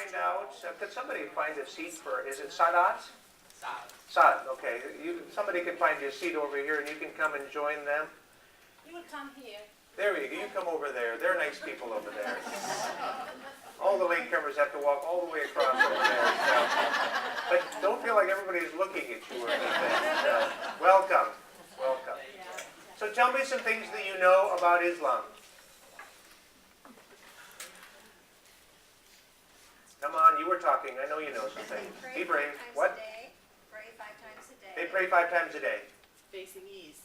find out, could somebody find a seat for, is it Sadat? Solid. Sadat, okay. Somebody can find you a seat over here and you can come and join them. You will come here. There you go, you come over there. They're nice people over there. All the latecomers have to walk all the way across over there. So. But don't feel like everybody's looking at you or anything. So, welcome, welcome. So tell me some things that you know about Islam. Come on, you were talking. I know you know some things. Be brave. What? Pray 5 times a day. They pray 5 times a day. Facing east.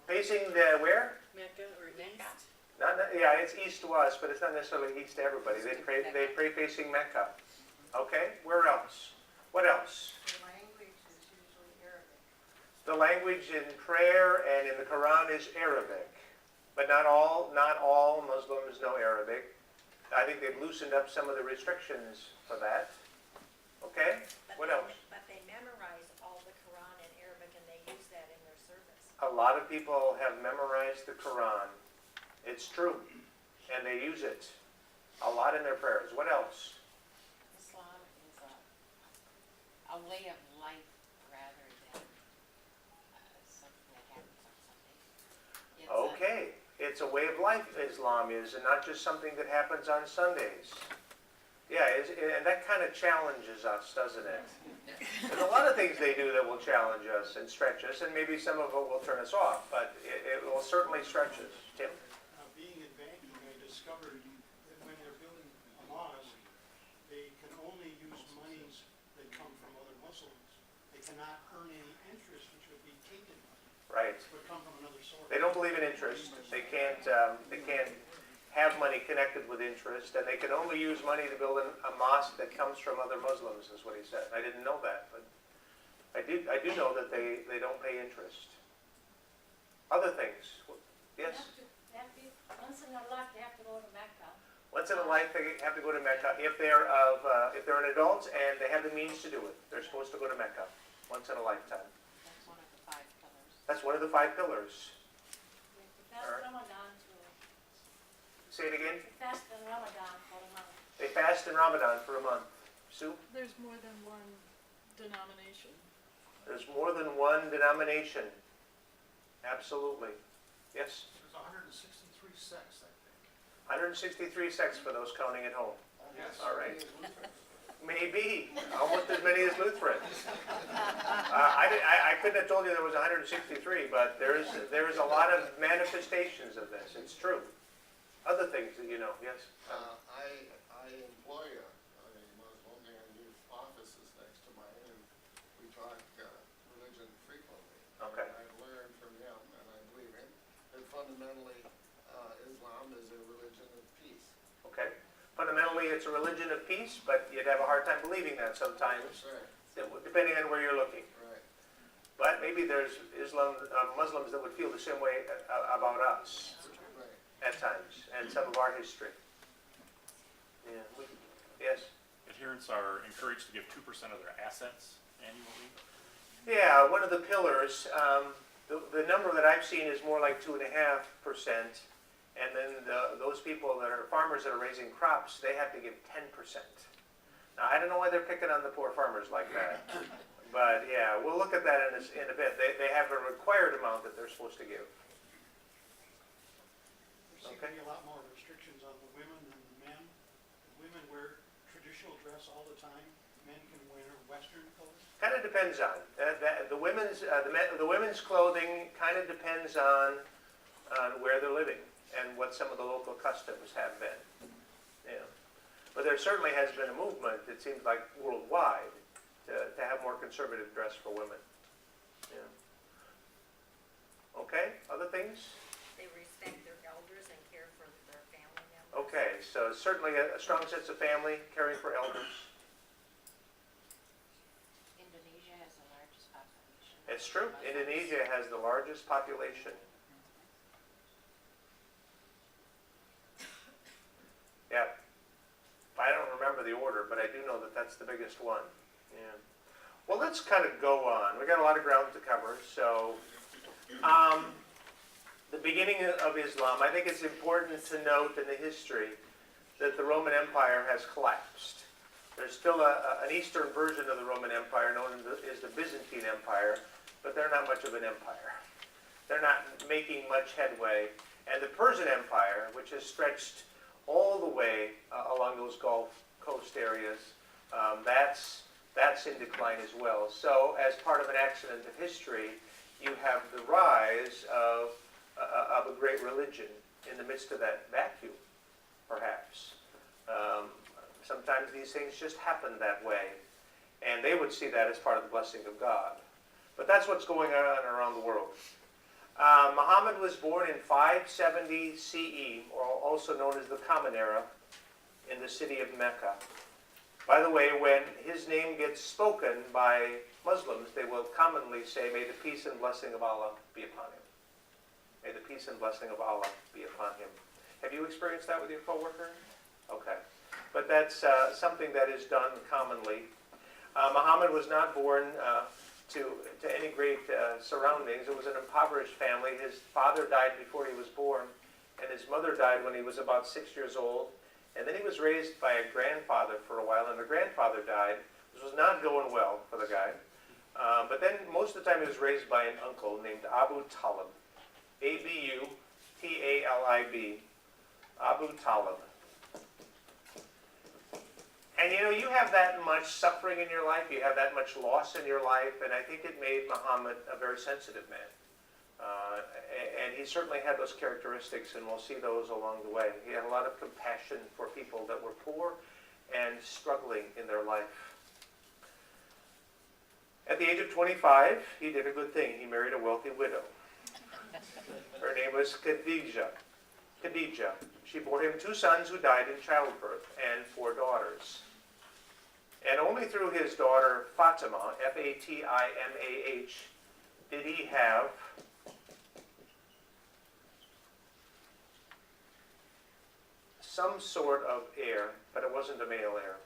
Facing the where? Mecca or east. Yeah, it's east to us, but it's not necessarily east to everybody. They pray facing Mecca. Okay, where else? What else? The language is usually Arabic. The language in prayer and in the Quran is Arabic. But not all Muslims know Arabic. I think they've loosened up some of the restrictions for that. Okay, what else? But they memorize all the Quran in Arabic and they use that in their service. A lot of people have memorized the Quran. It's true. And they use it a lot in their prayers. What else? Islam is a way of life rather than something that happens on Sunday. Okay. It's a way of life, Islam is, and not just something that happens on Sundays. Yeah, and that kind of challenges us, doesn't it? There's a lot of things they do that will challenge us and stretch us, and maybe some of it will turn us off, but it will certainly stretch us. Tim? Being in banking, I discovered that when they're building a mosque, they can only use monies that come from other Muslims. They cannot earn any interest, which would be tainted money. Right. It would come from another source. They don't believe in interest. They can't have money connected with interest, and they can only use money to build a mosque that comes from other Muslims, is what he said. I didn't know that, but I do know that they don't pay interest. Other things. Yes? Once in a life, they have to go to Mecca. Once in a life, they have to go to Mecca. If they're an adult and they have the means to do it, they're supposed to go to Mecca once in a lifetime. That's one of the 5 pillars. That's one of the 5 pillars. They fast Ramadan too. Say it again. They fast in Ramadan for a month. They fast in Ramadan for a month. Sue? There's more than one denomination. There's more than one denomination. Absolutely. Yes? There's 163 sects, I think. 163 sects for those counting at home. Yes. All right. Maybe. Almost as many as Lutherans. I couldn't have told you there was 163, but there is a lot of manifestations of this. It's true. Other things that you know, yes? I employ a Muslim and his office is next to mine, and we talk religion frequently. Okay. And I've learned from him, and I believe him, that fundamentally Islam is a religion of peace. Okay. Fundamentally, it's a religion of peace, but you'd have a hard time believing that sometimes, Right. depending on where you're looking. Right. But maybe there's Muslims that would feel the same way about us Right. at times, and some of our history. Yeah. Yes? Adherents are encouraged to give 2% of their assets annually. Yeah, one of the pillars, the number that I've seen is more like 2.5%, and then those people that are farmers that are raising crops, they have to give 10%. Now, I don't know why they're picking on the poor farmers like that, but yeah, we'll look at that in a bit. They have a required amount that they're supposed to give. There seem to be a lot more restrictions on the women than the men. The women wear traditional dress all the time. Men can wear Western clothes. Kind of depends on the women's clothing. Kind of depends on where they're living and what some of the local customs have been. Yeah, but there certainly has been a movement. It seems like worldwide to have more conservative dress for women. Yeah. Okay. Other things. They respect their elders and care for their family members. Okay. So certainly a strong sense of family, caring for elders. Indonesia has the largest population. It's true. Indonesia has the largest population. Yeah. I don't remember the order, but I do know that that's the biggest one. Yeah. Well, let's kind of go on. We got a lot of ground to cover. So, the beginning of Islam, I think it's important to note in the history that the Roman Empire has collapsed. There's still an eastern version of the Roman Empire known as the Byzantine Empire, but they're not much of an empire. They're not making much headway. And the Persian Empire, which has stretched all the way along those Gulf Coast areas, that's in decline as well. So as part of an accident of history, you have the rise of a great religion in the midst of that vacuum, perhaps. Sometimes these things just happen that way, and they would see that as part of the blessing of God. But that's what's going on around the world. Muhammad was born in 570 CE, or also known as the Common Era, in the city of Mecca. By the way, when his name gets spoken by Muslims, they will commonly say, "May the peace and blessing of Allah be upon him." May the peace and blessing of Allah be upon him. Have you experienced that with your coworker? Okay. But that's something that is done commonly. Muhammad was not born to any great surroundings. It was an impoverished family. His father died before he was born, and his mother died when he was about 6 years old. And then he was raised by a grandfather for a while, and the grandfather died. This was not going well for the guy. But then most of the time he was raised by an uncle named Abu Talib. Abutalib. Abu Talib. And you know, you have that much suffering in your life, you have that much loss in your life, and I think it made Muhammad a very sensitive man. And he certainly had those characteristics, and we'll see those along the way. He had a lot of compassion for people that were poor and struggling in their life. At the age of 25, he did a good thing. He married a wealthy widow. Her name was Khadijah. She bore him 2 sons who died in childbirth, and 4 daughters. And only through his daughter Fatima, Fatimah, did he have some sort of heir, but it wasn't a male heir.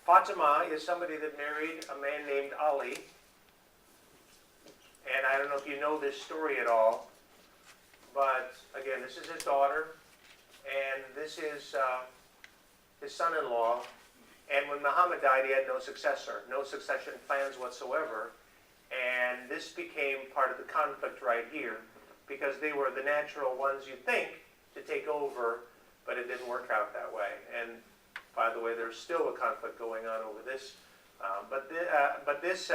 Fatima is somebody that married a man named Ali. And I don't know if you know this story at all, but again, this is his daughter, and this is his son-in-law. And when Muhammad died, he had no successor, no succession plans whatsoever. And this became part of the conflict right here, because they were the natural ones you'd think to take over, but it didn't work out that way. And by the way, there's still a conflict going on over this. But this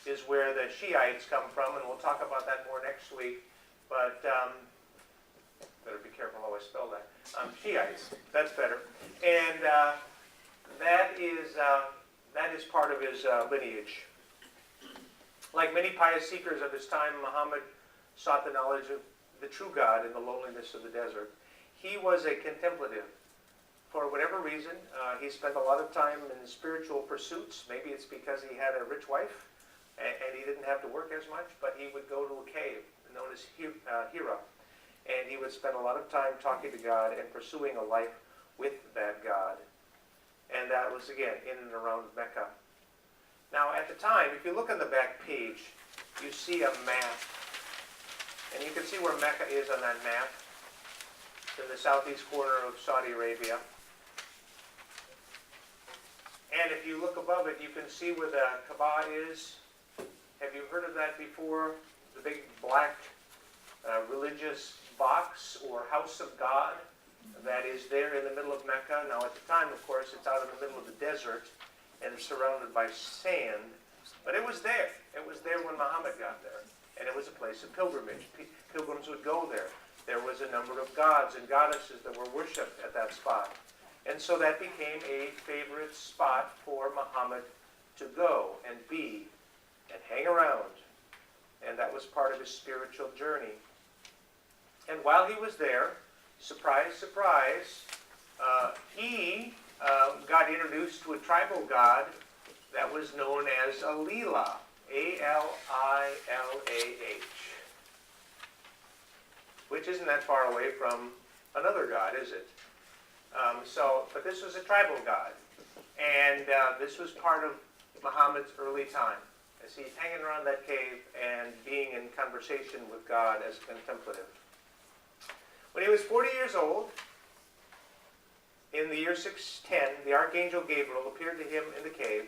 is where the Shiites come from, and we'll talk about that more next week. But better be careful how I spell that. Shiites, that's better. And that is part of his lineage. Like many pious seekers of his time, Muhammad sought the knowledge of the true God in the loneliness of the desert. He was a contemplative. For whatever reason, he spent a lot of time in spiritual pursuits. Maybe it's because he had a rich wife, and he didn't have to work as much, but he would go to a cave known as Hira, and he would spend a lot of time talking to God and pursuing a life with that God. And that was, again, in and around Mecca. Now, at the time, if you look on the back page, you see a map. And you can see where Mecca is on that map. It's in the southeast corner of Saudi Arabia. And if you look above it, you can see where the Kaaba is. Have you heard of that before? The big black religious box or house of God that is there in the middle of Mecca. Now at the time, of course, it's out in the middle of the desert and it's surrounded by sand. But it was there. It was there when Muhammad got there. And it was a place of pilgrimage. Pilgrims would go there. There was a number of gods and goddesses that were worshipped at that spot. And so that became a favorite spot for Muhammad to go and be and hang around. And that was part of his spiritual journey. And while he was there, surprise, surprise, he got introduced to a tribal god that was known as Alila, Alilah, which isn't that far away from another god, is it? But this was a tribal god, and this was part of Muhammad's early time, see, he's hanging around that cave and being in conversation with God as a contemplative. When he was 40 years old, in the year 610, the archangel Gabriel appeared to him in the cave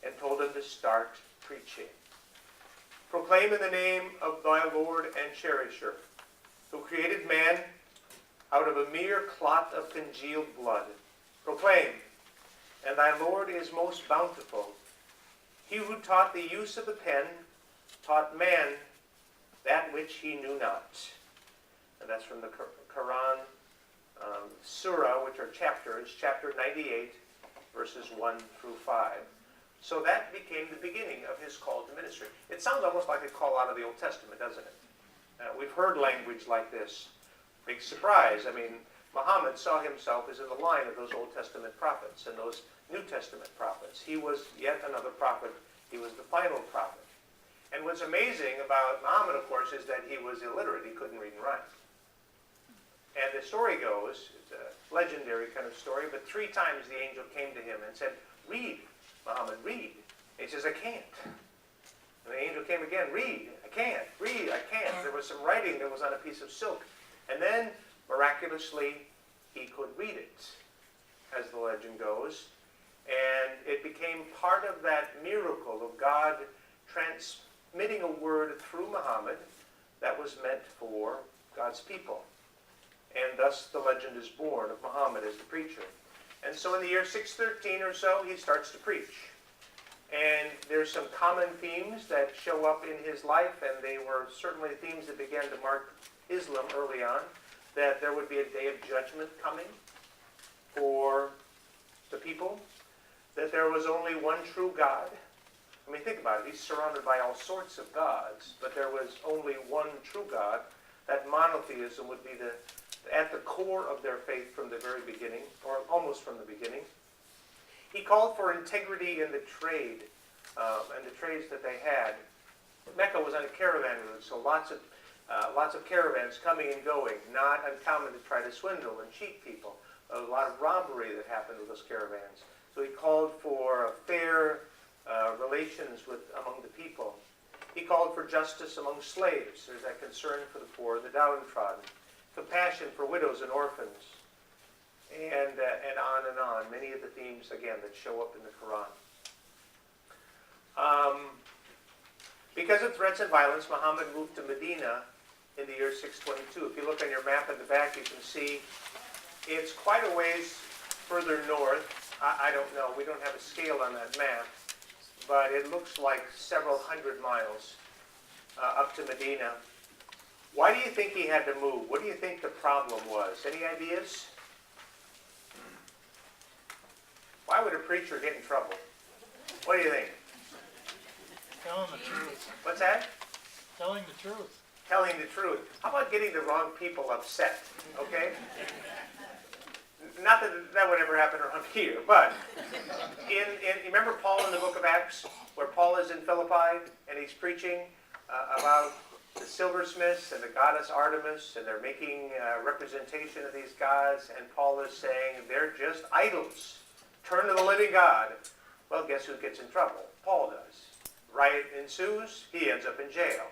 and told him to start preaching. Proclaim in the name of thy Lord and cherisher, who created man out of a mere clot of congealed blood. Proclaim, and thy Lord is most bountiful. He who taught the use of the pen taught man that which he knew not. And that's from the Koran, surah, which are chapters, chapter 98, verses 1 through 5. So that became the beginning of his call to ministry. It sounds almost like a call out of the Old Testament, doesn't it? We've heard language like this. Big surprise. I mean, Muhammad saw himself as in the line of those Old Testament prophets and those New Testament prophets. He was yet another prophet. He was the final prophet. And what's amazing about Muhammad, of course, is that he was illiterate. He couldn't read and write. And the story goes, it's a legendary kind of story, but 3 times the angel came to him and said, read, Muhammad, read. And he says, I can't. And the angel came again, read, I can't, read, I can't. There was some writing that was on a piece of silk. And then, miraculously, he could read it, as the legend goes. And it became part of that miracle of God transmitting a word through Muhammad that was meant for God's people. And thus the legend is born of Muhammad as the preacher. And so in the year 613 or so, he starts to preach. And there's some common themes that show up in his life, and they were certainly themes that began to mark Islam early on, that there would be a day of judgment coming for the people, that there was only one true God. I mean, think about it. He's surrounded by all sorts of gods, but there was only one true God. That monotheism would be at the core of their faith from the very beginning, or almost from the beginning. He called for integrity in the trade, and the trades that they had. Mecca was on a caravan route, so lots of caravans coming and going. Not uncommon to try to swindle and cheat people. A lot of robbery that happened with those caravans. So he called for fair relations among the people. He called for justice among slaves. There's that concern for the poor, the downtrodden. Compassion for widows and orphans. And on and on. Many of the themes, again, that show up in the Quran. Because of threats and violence, Muhammad moved to Medina in the year 622. If you look on your map in the back, you can see it's quite a ways further north. I don't know. We don't have a scale on that map. But it looks like several hundred miles up to Medina. Why do you think he had to move? What do you think the problem was? Any ideas? Why would a preacher get in trouble? What do you think? Telling the truth. What's that? Telling the truth. Telling the truth. How about getting the wrong people upset? Okay? Not that would ever happen around here, but you remember Paul in the book of Acts, where Paul is in Philippi and he's preaching about the silversmiths and the goddess Artemis, and they're making representation of these gods, and Paul is saying they're just idols. Turn to the living God. Well, guess who gets in trouble? Paul does. Riot ensues. He ends up in jail.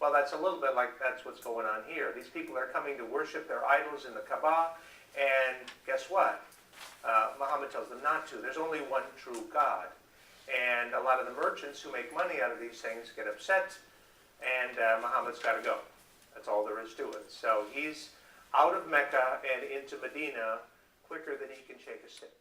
Well, that's a little bit like that's what's going on here. These people are coming to worship their idols in the Kaaba, and guess what? Muhammad tells them not to. There's only one true God. And a lot of the merchants who make money out of these things get upset, and Muhammad's got to go. That's all there is to it. So he's out of Mecca and into Medina quicker than he can shake a stick.